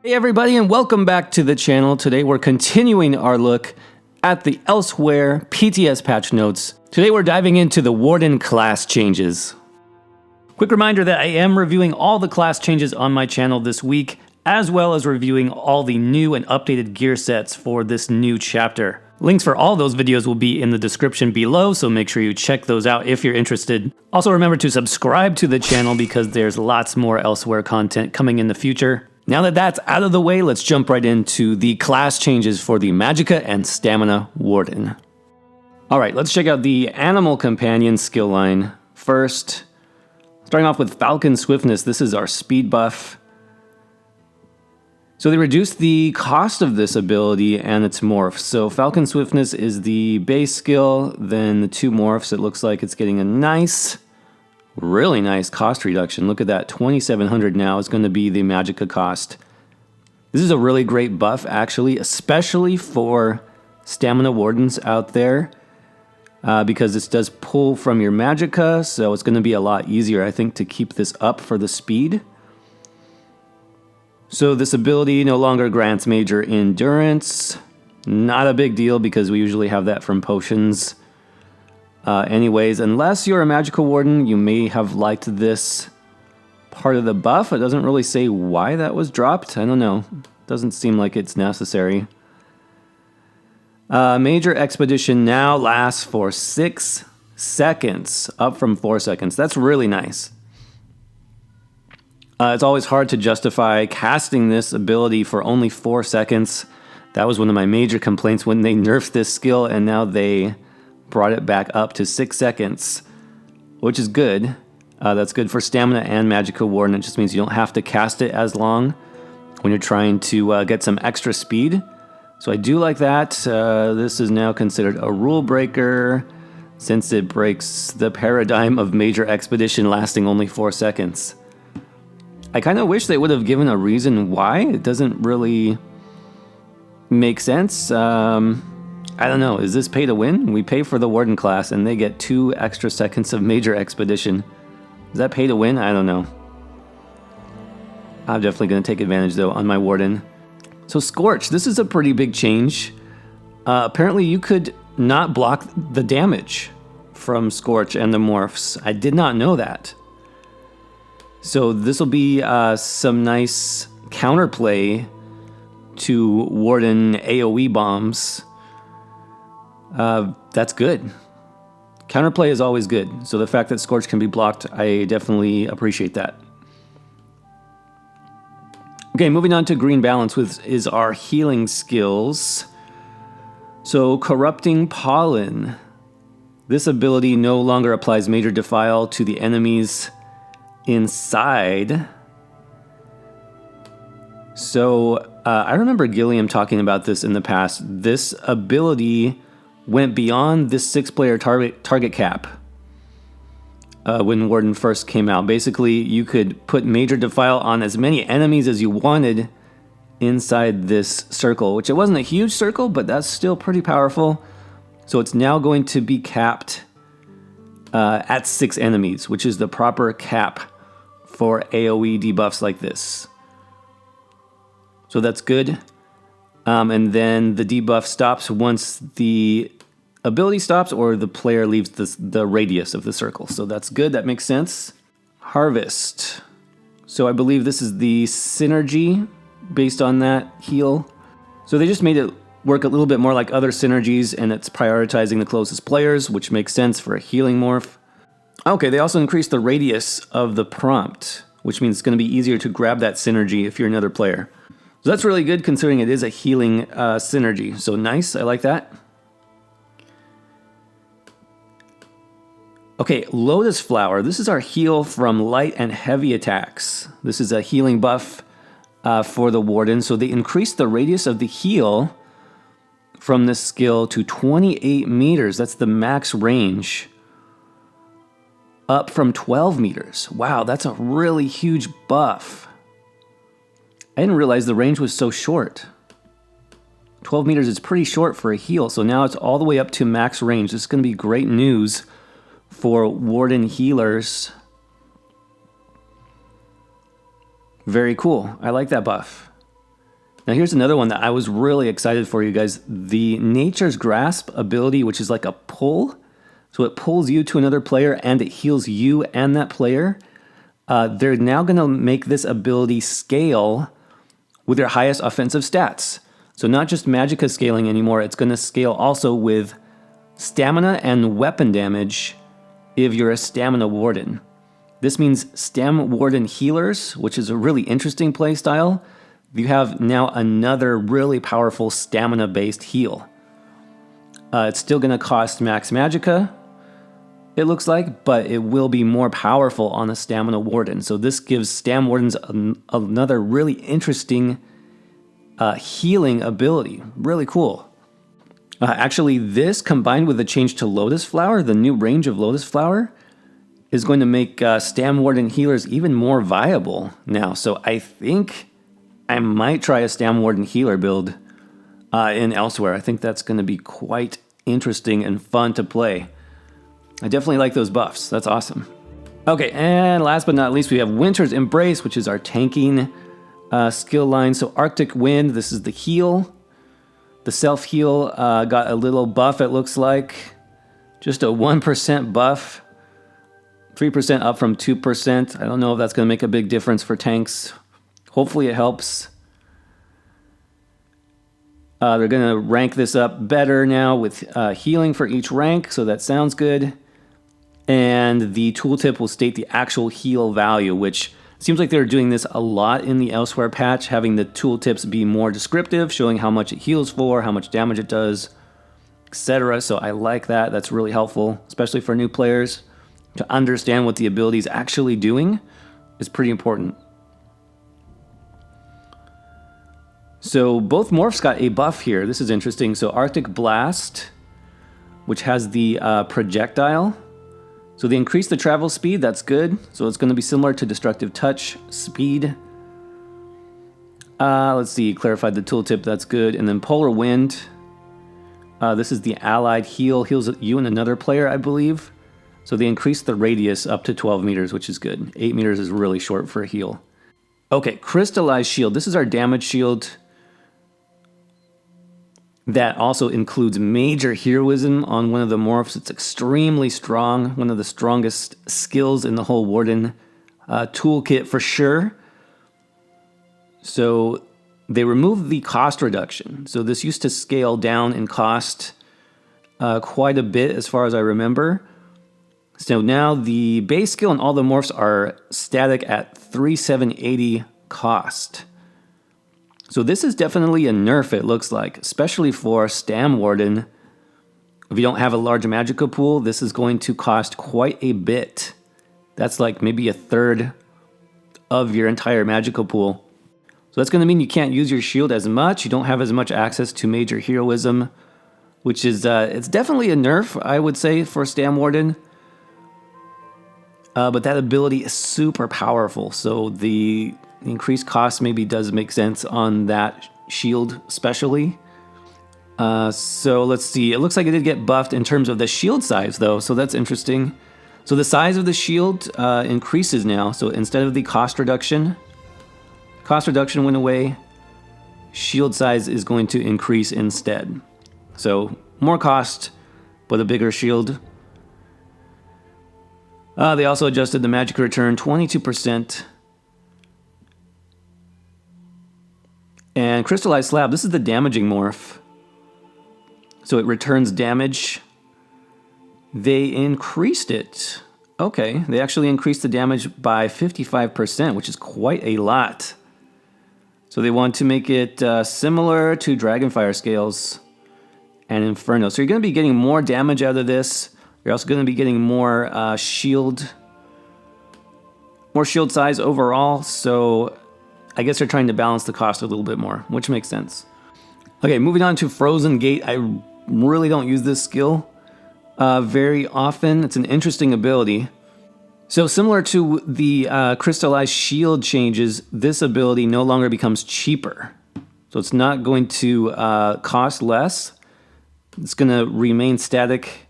Hey everybody, and welcome back to the channel. Today we're continuing our look at the Elsweyr PTS patch notes. Today we're diving into the Warden class changes. Quick reminder that I am reviewing all the class changes on my channel this week, as well as reviewing all the new and updated gear sets for this new chapter. Links for all those videos will be in the description below, so make sure you check those out if you're interested. Also remember to subscribe to the channel because there's lots more Elsweyr content coming in the future. Now that that's out of the way, let's jump right into the class changes for the Magicka and Stamina Warden. Alright, let's check out the Animal Companion skill line first. Starting off with Falcon Swiftness, this is our speed buff. So they reduced the cost of this ability and its morph. So Falcon Swiftness is the base skill, then the two morphs, it looks like it's getting a nice, really nice cost reduction. Look at that, 2,700 now is going to be the Magicka cost. This is a really great buff actually, especially for Stamina Wardens out there. Because this does pull from your Magicka, so it's going to be a lot easier, I think, to keep this up for the speed. So this ability no longer grants major endurance. Not a big deal because we usually have that from potions. Anyways, unless you're a Magicka Warden, you may have liked this part of the buff. It doesn't really say why that was dropped. I don't know. Doesn't seem like it's necessary. Major Expedition now lasts for 6 seconds, up from 4 seconds. That's really nice. It's always hard to justify casting this ability for only 4 seconds. That was one of my major complaints when they nerfed this skill, and now they brought it back up to 6 seconds, which is good. That's good for Stamina and Magicka Warden. It just means you don't have to cast it as long when you're trying to get some extra speed. So I do like that. This is now considered a rule breaker since it breaks the paradigm of Major Expedition lasting only 4 seconds. I kind of wish they would have given a reason why. It doesn't really make sense. I don't know. Is this pay to win? We pay for the Warden class and they get 2 extra seconds of Major Expedition. Is that pay to win? I don't know. I'm definitely going to take advantage though on my Warden. So Scorch, this is a pretty big change. Apparently you could not block the damage from Scorch and the morphs. I did not know that. So this will be some nice counterplay to Warden AoE bombs. That's good. Counterplay is always good. So the fact that Scorch can be blocked, I definitely appreciate that. Okay, moving on to Green Balance, which is our healing skills. So Corrupting Pollen. This ability no longer applies Major Defile to the enemies inside. So I remember Gilliam talking about this in the past. This ability went beyond this 6-player target cap when Warden first came out. Basically, you could put Major Defile on as many enemies as you wanted inside this circle, which it wasn't a huge circle, but that's still pretty powerful. So it's now going to be capped at 6 enemies, which is the proper cap for AoE debuffs like this. So that's good. And then the debuff stops once the ability stops or the player leaves the radius of the circle. So that's good, that makes sense. Harvest. So I believe this is the synergy based on that heal. So they just made it work a little bit more like other synergies, and it's prioritizing the closest players, which makes sense for a healing morph. Okay, they also increased the radius of the prompt, which means it's going to be easier to grab that synergy if you're another player. So that's really good considering it is a healing synergy. So nice, I like that. Okay, Lotus Flower. This is our heal from light and heavy attacks. This is a healing buff for the Warden. So they increased the radius of the heal from this skill to 28 meters. That's the max range. Up from 12 meters. Wow, that's a really huge buff. I didn't realize the range was so short. 12 meters is pretty short for a heal, so now it's all the way up to max range. This is going to be great news for Warden healers. Very cool. I like that buff. Now here's another one that I was really excited for, you guys. The Nature's Grasp ability, which is like a pull. So it pulls you to another player and it heals you and that player. They're now going to make this ability scale with their highest offensive stats. So not just Magicka scaling anymore, it's going to scale also with stamina and weapon damage if you're a Stamina Warden. This means Stam Warden healers, which is a really interesting playstyle. You have now another really powerful stamina-based heal. It's still going to cost max Magicka, it looks like, but it will be more powerful on a Stamina Warden. So this gives Stam Wardens another really interesting healing ability. Really cool. Actually, this combined with the change to Lotus Flower, the new range of Lotus Flower, is going to make Stam Warden healers even more viable now. So I think I might try a Stam Warden healer build in Elsweyr. I think that's going to be quite interesting and fun to play. I definitely like those buffs. That's awesome. Okay, and last but not least, we have Winter's Embrace, which is our tanking skill line. So Arctic Wind, this is the heal. The self-heal got a little buff, it looks like. Just a 1% buff. 3% up from 2%. I don't know if that's going to make a big difference for tanks. Hopefully it helps. They're going to rank this up better now with healing for each rank, so that sounds good. And the tooltip will state the actual heal value, which seems like they're doing this a lot in the Elsweyr patch, having the tooltips be more descriptive, showing how much it heals for, how much damage it does, etc. So I like that. That's really helpful, especially for new players. To understand what the ability is actually doing is pretty important. So both morphs got a buff here. This is interesting. So Arctic Blast, which has the projectile. So they increase the travel speed. That's good. So it's going to be similar to Destructive Touch speed. Let's see. Clarified the tooltip. That's good. And then Polar Wind. This is the allied heal. Heals you and another player, I believe. So they increase the radius up to 12 meters, which is good. 8 meters is really short for a heal. Okay, Crystallized Shield. This is our damage shield. That also includes major heroism on one of the morphs. It's extremely strong. One of the strongest skills in the whole Warden toolkit for sure. So they removed the cost reduction. So this used to scale down in cost quite a bit as far as I remember. So now the base skill and all the morphs are static at 3,780 cost. So this is definitely a nerf, it looks like, especially for Stam Warden. If you don't have a large Magicka pool, this is going to cost quite a bit. That's like maybe a third of your entire Magicka pool. So that's going to mean you can't use your shield as much. You don't have as much access to major heroism, which is, it's definitely a nerf, I would say, for Stam Warden. But that ability is super powerful, so the increased cost maybe does make sense on that shield especially. So let's see. It looks like it did get buffed in terms of the shield size, though, so that's interesting. So the size of the shield increases now. So instead of the cost reduction went away. Shield size is going to increase instead. So more cost, but a bigger shield. They also adjusted the magic return 22%. And Crystallized Slab, this is the damaging morph. So it returns damage. They increased it. Okay, they actually increased the damage by 55%, which is quite a lot. So they want to make it similar to Dragonfire Scales and Inferno. So you're going to be getting more damage out of this. You're also going to be getting more shield size overall. So I guess they're trying to balance the cost a little bit more, which makes sense. Okay, moving on to Frozen Gate. I really don't use this skill very often. It's an interesting ability. So similar to the Crystallized Shield changes, this ability no longer becomes cheaper. So it's not going to cost less. It's going to remain static.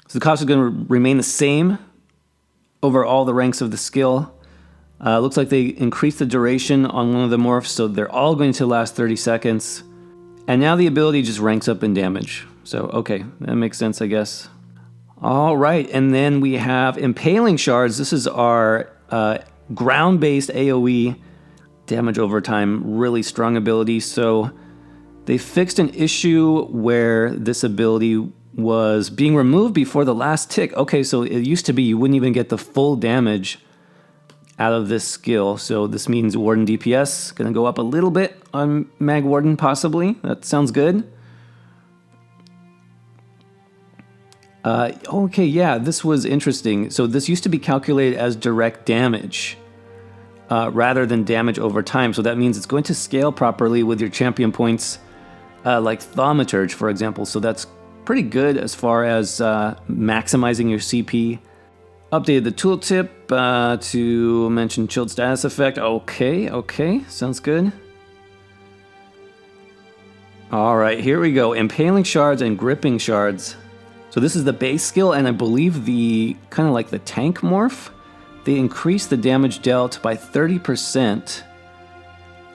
So the cost is going to remain the same over all the ranks of the skill. Looks like they increased the duration on one of the morphs, so they're all going to last 30 seconds. And now the ability just ranks up in damage. So, okay, that makes sense, I guess. All right, and then we have Impaling Shards. This is our ground-based AoE damage over time, really strong ability. So they fixed an issue where this ability was being removed before the last tick. Okay, so it used to be you wouldn't even get the full damage out of this skill. So this means Warden DPS gonna go up a little bit on Mag Warden, possibly. That sounds good. Okay, yeah, this was interesting. So this used to be calculated as direct damage rather than damage over time. So that means it's going to scale properly with your champion points, like Thaumaturge, for example. So that's pretty good as far as maximizing your CP. Updated the tooltip to mention chilled status effect. Okay, sounds good. All right, here we go. Impaling Shards and Gripping Shards. So this is the base skill, and I believe the kind of like the tank morph. They increased the damage dealt by 30%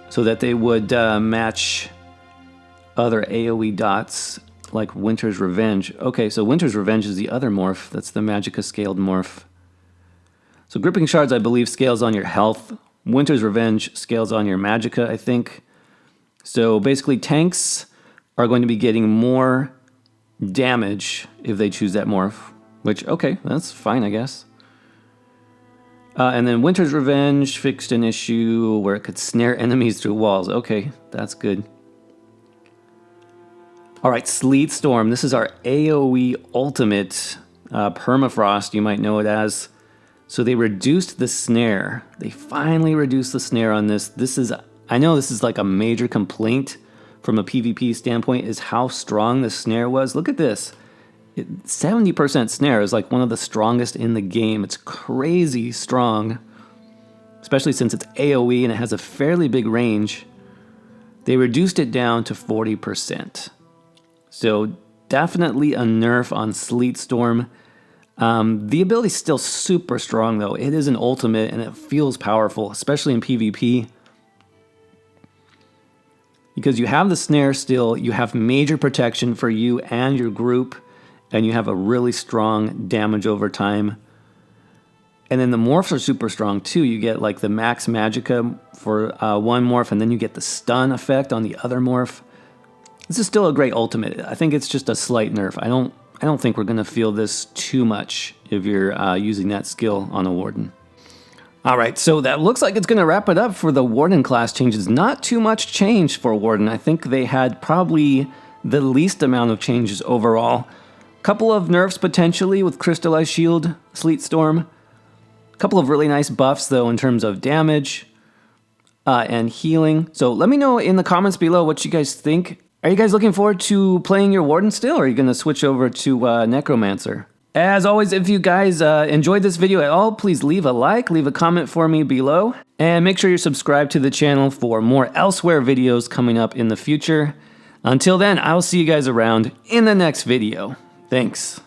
so that they would match other AoE dots like Winter's Revenge. Okay, so Winter's Revenge is the other morph. That's the Magicka scaled morph. So Gripping Shards, I believe, scales on your health. Winter's Revenge scales on your Magicka, I think. So basically, tanks are going to be getting more damage if they choose that morph, which, okay, that's fine, I guess. And then Winter's Revenge fixed an issue where it could snare enemies through walls. Okay, that's good. All right, Sleet Storm. This is our AoE ultimate, Permafrost, you might know it as. So they reduced the snare. They finally reduced the snare on this. I know this is like a major complaint from a PvP standpoint, is how strong the snare was. Look at this. 70% snare is like one of the strongest in the game. It's crazy strong, especially since it's AoE and it has a fairly big range. They reduced it down to 40%. So definitely a nerf on Sleet Storm. The ability's still super strong though. It is an ultimate and it feels powerful, especially in PvP. Because you have the snare still, you have major protection for you and your group, and you have a really strong damage over time. And then the morphs are super strong too. You get like the max Magicka for one morph, and then you get the stun effect on the other morph. This is still a great ultimate. I think it's just a slight nerf. I don't think we're gonna feel this too much if you're using that skill on a Warden. All right, so that looks like it's gonna wrap it up for the Warden class changes. Not too much change for Warden. I think they had probably the least amount of changes overall. Couple of nerfs potentially with Crystallized Shield, Sleet Storm. Couple of really nice buffs though in terms of damage and healing. So let me know in the comments below what you guys think. Are you guys looking forward to playing your Warden still, or are you gonna switch over to Necromancer? As always, if you guys enjoyed this video at all, please leave a like, leave a comment for me below, and make sure you're subscribed to the channel for more Elsweyr videos coming up in the future. Until then, I'll see you guys around in the next video. Thanks.